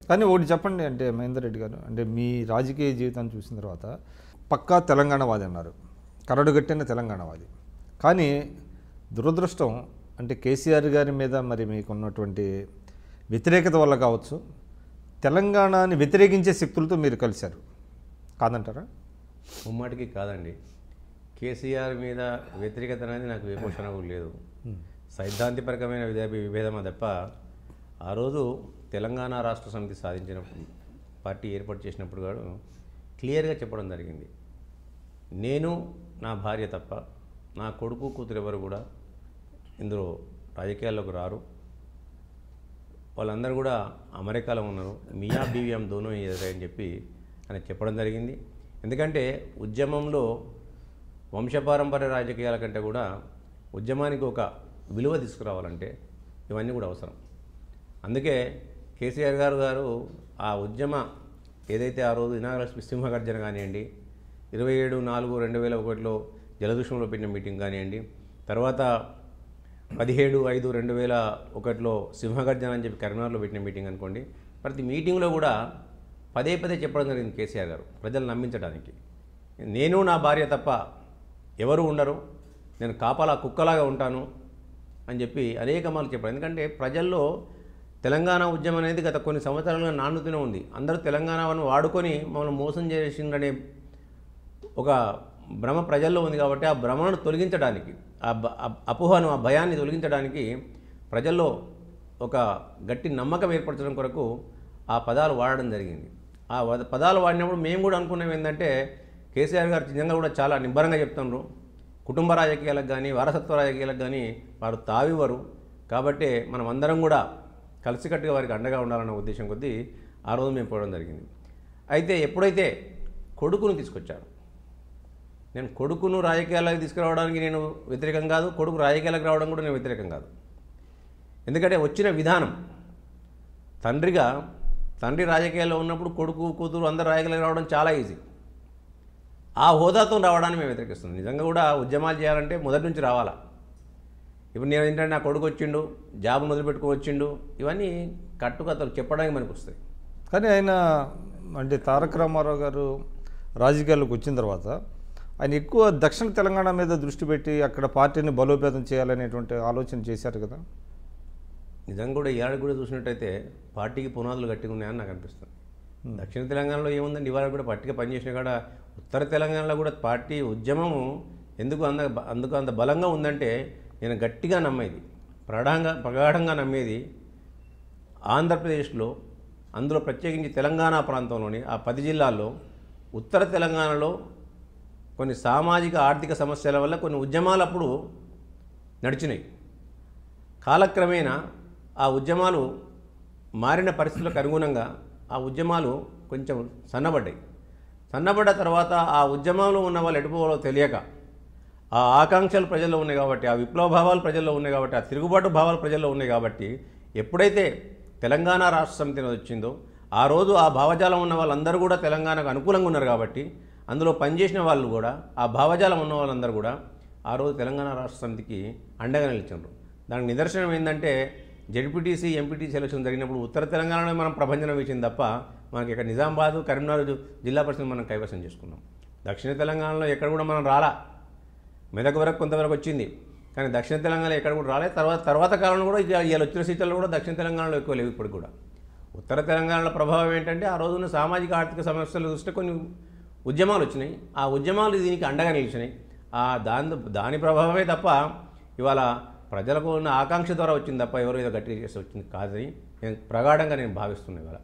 కానీ ఒకటి చెప్పండి, అంటే మహేందర్ రెడ్డి గారు, అంటే మీ రాజకీయ జీవితాన్ని చూసిన తర్వాత పక్కా తెలంగాణవాది అన్నారు, కరడుగట్టిన తెలంగాణవాది. కానీ దురదృష్టం అంటే కేసీఆర్ గారి మీద మరి మీకున్నటువంటి వ్యతిరేకత వల్ల కావచ్చు, తెలంగాణని వ్యతిరేకించే శక్తులతో మీరు కలిశారు, కాదంటారా? ముమ్మాటికి కాదండి. కేసీఆర్ మీద వ్యతిరేకత అనేది నాకు విమోచన లేదు. సైద్ధాంతిపరకమైన విభేదమా తప్ప ఆ రోజు తెలంగాణ రాష్ట్ర సమితి సాధించినప్పుడు, పార్టీ ఏర్పాటు చేసినప్పుడు కూడా క్లియర్గా చెప్పడం జరిగింది, నేను నా భార్య తప్ప నా కొడుకు కూతురు ఎవరు కూడా ఇందులో రాజకీయాల్లోకి రారు, వాళ్ళందరూ కూడా అమెరికాలో ఉన్నారు, మియా బీవీఎం దోనో అని చెప్పి అని చెప్పడం జరిగింది. ఎందుకంటే ఉద్యమంలో వంశపారంపర్య రాజకీయాల కంటే కూడా ఉద్యమానికి ఒక విలువ తీసుకురావాలంటే ఇవన్నీ కూడా అవసరం. అందుకే కేసీఆర్ గారు ఆ ఉద్యమ ఏదైతే ఆ రోజు ఇనాగరల్ సింహగర్జన కానివ్వండి, 27/4/2001లో జలదృశ్యంలో పెట్టిన మీటింగ్ కానివ్వండి, తర్వాత 17/5/2001లో సింహగర్జన అని చెప్పి కరీంనగర్లో పెట్టిన మీటింగ్ అనుకోండి, ప్రతి మీటింగ్లో కూడా పదే చెప్పడం జరిగింది కేసీఆర్ గారు ప్రజలు నమ్మించడానికి, నేను నా భార్య తప్ప ఎవరు ఉండరు, నేను కాపలా కుక్కలాగా ఉంటాను అని చెప్పి అనేక మార్లు చెప్పారు. ఎందుకంటే ప్రజల్లో తెలంగాణ ఉద్యమం అనేది గత కొన్ని సంవత్సరాలుగా నానుతూనే ఉంది. అందరూ తెలంగాణను వాడుకొని మమ్మల్ని మోసం చేసిందనే ఒక భ్రమ ప్రజల్లో ఉంది. కాబట్టి ఆ భ్రమను తొలగించడానికి, ఆ అపోహను, ఆ భయాన్ని తొలగించడానికి ప్రజల్లో ఒక గట్టి నమ్మకం ఏర్పరచడం కొరకు ఆ పదాలు వాడడం జరిగింది. ఆ పదాలు వాడినప్పుడు మేము కూడా అనుకున్నాం ఏంటంటే, కేసీఆర్ గారు నిజంగా కూడా చాలా నిబ్బరంగా చెప్తున్నారు, కుటుంబ రాజకీయాలకు కానీ వారసత్వ రాజకీయాలకు కానీ వారు తావివ్వరు, కాబట్టి మనం అందరం కూడా కలిసికట్టుగా వారికి అండగా ఉండాలన్న ఉద్దేశం కొద్దీ ఆ రోజు మేము పోవడం జరిగింది. అయితే ఎప్పుడైతే కొడుకును తీసుకొచ్చారు, నేను కొడుకును రాజకీయాలకు తీసుకురావడానికి నేను వ్యతిరేకం కాదు, కొడుకు రాజకీయాలకు రావడం కూడా నేను వ్యతిరేకం కాదు. ఎందుకంటే వచ్చిన విధానం, తండ్రి రాజకీయాల్లో ఉన్నప్పుడు కొడుకు కూతురు అందరు రాజకీయాలకు రావడం చాలా ఈజీ. ఆ హోదాతో రావడానికి మేము వ్యతిరేకిస్తున్నాం. నిజంగా కూడా ఉద్యమాలు చేయాలంటే మొదటి నుంచి రావాలా. ఇప్పుడు నేను ఏంటంటే నా కొడుకు వచ్చిండు, జాబ్ మొదలుపెట్టుకుని వచ్చిండు, ఇవన్నీ కట్టుకథలు చెప్పడానికి మనకు వస్తాయి. కానీ ఆయన అంటే తారక రామారావు గారు రాజకీయాల్లోకి వచ్చిన తర్వాత ఆయన ఎక్కువ దక్షిణ తెలంగాణ మీద దృష్టి పెట్టి అక్కడ పార్టీని బలోపేతం చేయాలనేటువంటి ఆలోచన చేశారు కదా. నిజంగా కూడా ఇవాళ కూడా చూసినట్టయితే పార్టీకి పునాదులు గట్టిగా ఉన్నాయని నాకు అనిపిస్తుంది. దక్షిణ తెలంగాణలో ఏముందండి, ఇవాళ కూడా పార్టీగా పనిచేసిన కాడ ఉత్తర తెలంగాణలో కూడా పార్టీ ఉద్యమము ఎందుకు అంత బలంగా ఉందంటే, నేను గట్టిగా నమ్మేది, ప్రగాఢంగా నమ్మేది, ఆంధ్రప్రదేశ్లో, అందులో ప్రత్యేకించి తెలంగాణ ప్రాంతంలోని ఆ 10 జిల్లాల్లో ఉత్తర తెలంగాణలో కొన్ని సామాజిక ఆర్థిక సమస్యల వల్ల కొన్ని ఉద్యమాలు అప్పుడు నడిచినాయి. కాలక్రమేణా ఆ ఉద్యమాలు మారిన పరిస్థితులకు అనుగుణంగా ఆ ఉద్యమాలు కొంచెం సన్నబడ్డ తర్వాత ఆ ఉద్యమంలో ఉన్న వాళ్ళు ఎటుపోవాలో తెలియక, ఆ ఆకాంక్షలు ప్రజల్లో ఉన్నాయి కాబట్టి, ఆ విప్లవ భావాలు ప్రజల్లో ఉన్నాయి కాబట్టి, ఆ తిరుగుబాటు భావాలు ప్రజల్లో ఉన్నాయి కాబట్టి, ఎప్పుడైతే తెలంగాణ రాష్ట్ర సమితి వచ్చిందో ఆ రోజు ఆ భావజాలం ఉన్న వాళ్ళందరూ కూడా తెలంగాణకు అనుకూలంగా ఉన్నారు కాబట్టి, అందులో పనిచేసిన వాళ్ళు కూడా, ఆ భావజాలం ఉన్న వాళ్ళందరూ కూడా ఆ రోజు తెలంగాణ రాష్ట్ర సమితికి అండగా నిలిచారు. దానికి నిదర్శనం ఏంటంటే, జెడ్పీటీసీ ఎంపీటీసీ ఎలక్షన్ జరిగినప్పుడు ఉత్తర తెలంగాణలో మనం ప్రభంజనం ఇచ్చింది తప్ప, మనకి ఇక్కడ నిజామాబాద్, కరీంనగర్ జిల్లా పరిషత్ మనం కైవసం చేసుకున్నాం. దక్షిణ తెలంగాణలో ఎక్కడ కూడా మనం రాలా, మెదక్ వరకు కొంతవరకు వచ్చింది, కానీ దక్షిణ తెలంగాణలో ఎక్కడ కూడా రాలేదు. తర్వాత కాలంలో కూడా ఇలా వచ్చిన సీట్లలో కూడా దక్షిణ తెలంగాణలో ఎక్కువ లేవు ఇప్పుడు కూడా. ఉత్తర తెలంగాణలో ప్రభావం ఏంటంటే, ఆ రోజున సామాజిక ఆర్థిక సమస్యల దృష్ట్యా కొన్ని ఉద్యమాలు వచ్చినాయి, ఆ ఉద్యమాలు దీనికి అండగా నిలిచినాయి. దాని ప్రభావమే తప్ప ఇవాళ ప్రజలకు ఉన్న ఆకాంక్ష ద్వారా వచ్చింది తప్ప ఎవరో ఏదో గట్టిగా చేసి వచ్చింది కాదని నేను ప్రగాఢంగా భావిస్తున్నాను ఇవాళ.